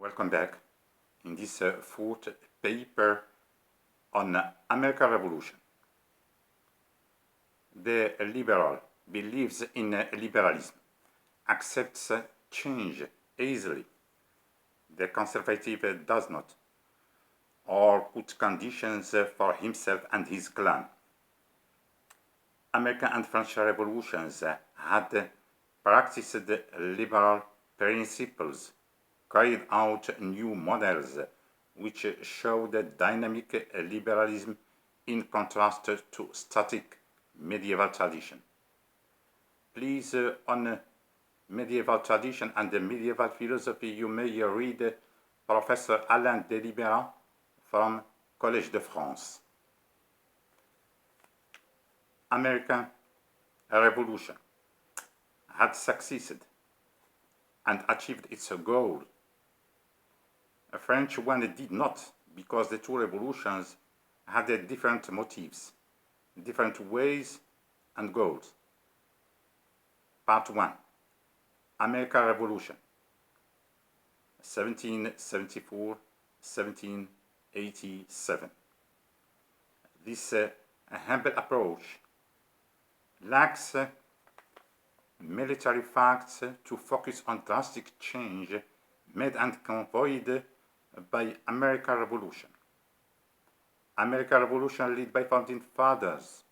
Welcome back. In this fourth paper on American Revolution, the liberal believes in liberalism, accepts change easily. The conservative does not, or put conditions for himself and his clan. American and French revolutions had practiced liberal principles, carried out new models which showed dynamic liberalism in contrast to static medieval tradition. Please, on medieval tradition and medieval philosophy, you may read Professor Alain Delibera from Collège de France. American Revolution had succeeded and achieved its goal. A French one did not, because the two revolutions had different motives, different ways and goals. Part 1. American Revolution, 1774-1787. This humble approach lacks military facts to focus on drastic change made and convoyed by American Revolution. American Revolution led by founding fathers,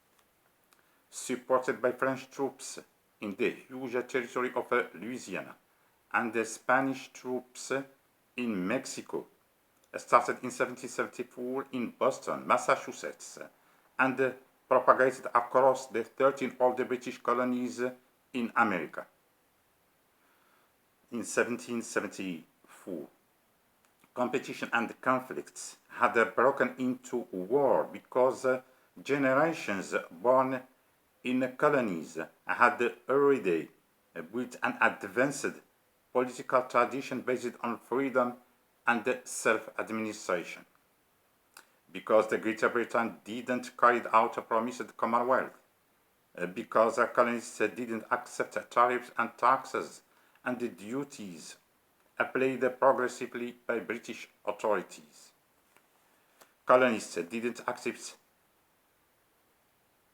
supported by French troops in the huge territory of Louisiana and the Spanish troops in Mexico, started in 1774 in Boston, Massachusetts, and propagated across the 13 older British colonies in America. In 1774, competition and conflicts had broken into war because generations born in colonies had already built an advanced political tradition based on freedom and self-administration. Because the Great Britain didn't carry out a promised Commonwealth, because colonists didn't accept tariffs and taxes and duties applied progressively by British authorities. Colonists didn't accept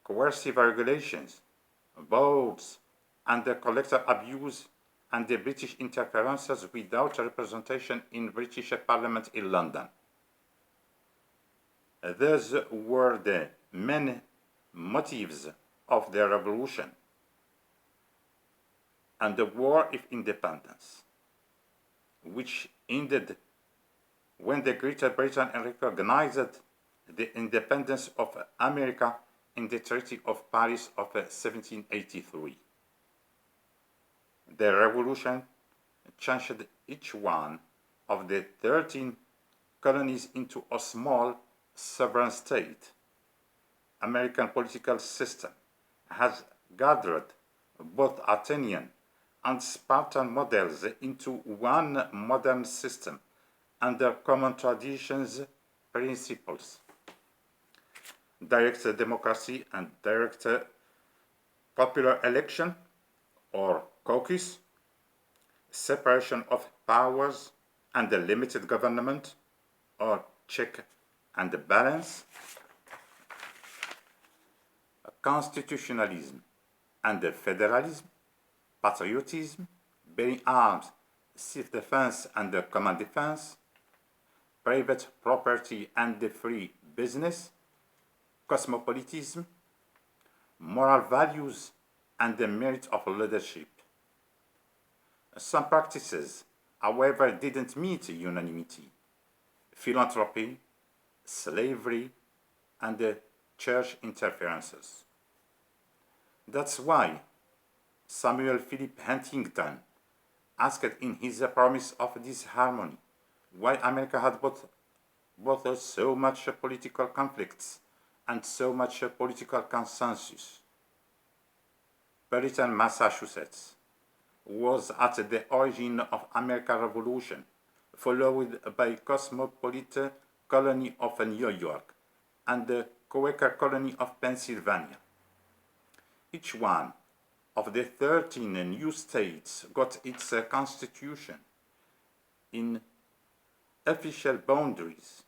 coercive regulations, votes, and collector abuse and the British interferences without representation in British Parliament in London. Those were the main motives of the revolution and the War of Independence, which ended when the Great Britain recognized the independence of America in the Treaty of Paris of 1783. The revolution changed each one of the 13 colonies into a small sovereign state. American political system has gathered both Athenian and Spartan models into one modern system under common traditions, principles. Direct democracy and direct popular election or caucus, separation of powers and the limited government or check and balance, constitutionalism and federalism, patriotism, bearing arms, self-defense and common defense, private property and free business, cosmopolitanism, moral values, and the merit of leadership. Some practices, however, didn't meet unanimity. Philanthropy, slavery, and church interferences. That's why Samuel Philip Huntington asked in his Promise of Disharmony why America had both so much political conflicts and so much political consensus. Puritan Massachusetts was at the origin of American Revolution, followed by cosmopolitan colony of New York and the Quaker colony of Pennsylvania. Each one of the 13 new states got its constitution in official boundaries,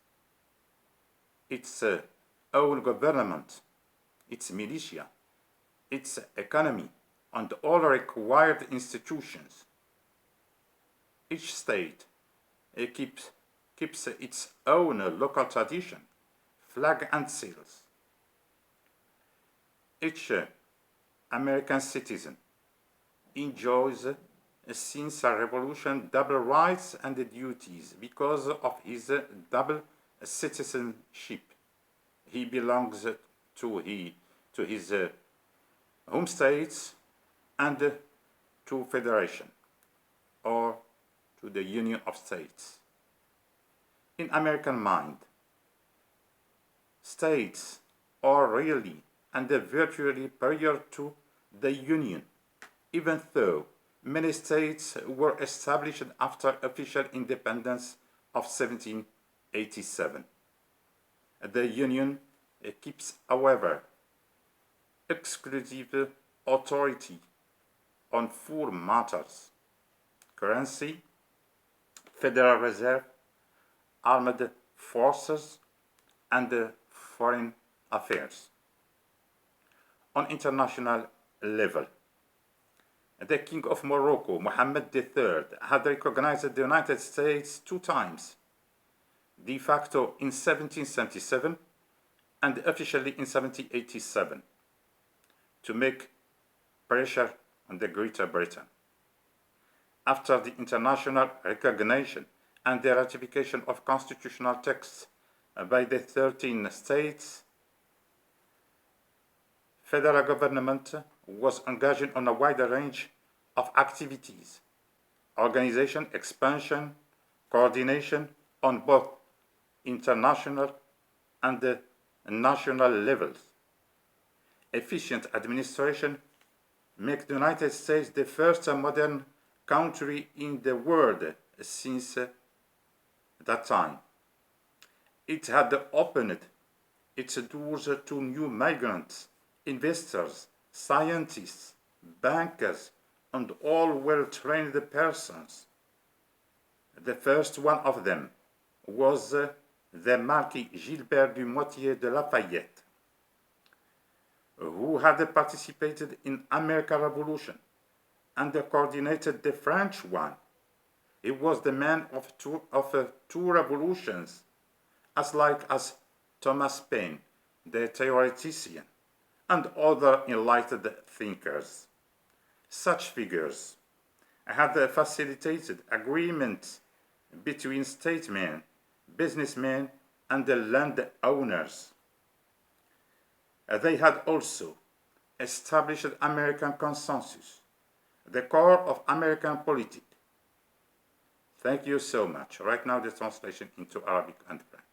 its own government, its militia, its economy, and all required institutions. Each state keeps its own local tradition, flag and seals. Each American citizen enjoys since a revolution double rights and duties because of his double citizenship. He belongs to his home states and to federation or to the Union of States. In American mind, states are really and virtually prior to the Union, even though many states were established after official independence of 1787. The Union keeps, however, exclusive authority on four matters: currency, Federal Reserve, armed forces, and foreign affairs. On international level, the King of Morocco, Mohammed III, had recognized the United States 2 times, de facto in 1777 and officially in 1787, to make pressure on the Greater Britain. After the international recognition and the ratification of constitutional texts by the 13 states, federal government was engaging on a wider range of activities: organization, expansion, coordination on both international and national levels. Efficient administration makes the United States the first modern country in the world since that time. It had opened its doors to new migrants, investors, scientists, bankers, and all well-trained persons. The first one of them was the Marquis Gilbert du Motier de Lafayette, who had participated in American Revolution and coordinated the French one. He was the man of two revolutions, as like as Thomas Paine, the theoretician, and other enlightened thinkers. Such figures had facilitated agreements between statesmen, businessmen, and the landowners. They had also established American consensus, the core of American politics. Thank you so much. Right now the translation into Arabic and French.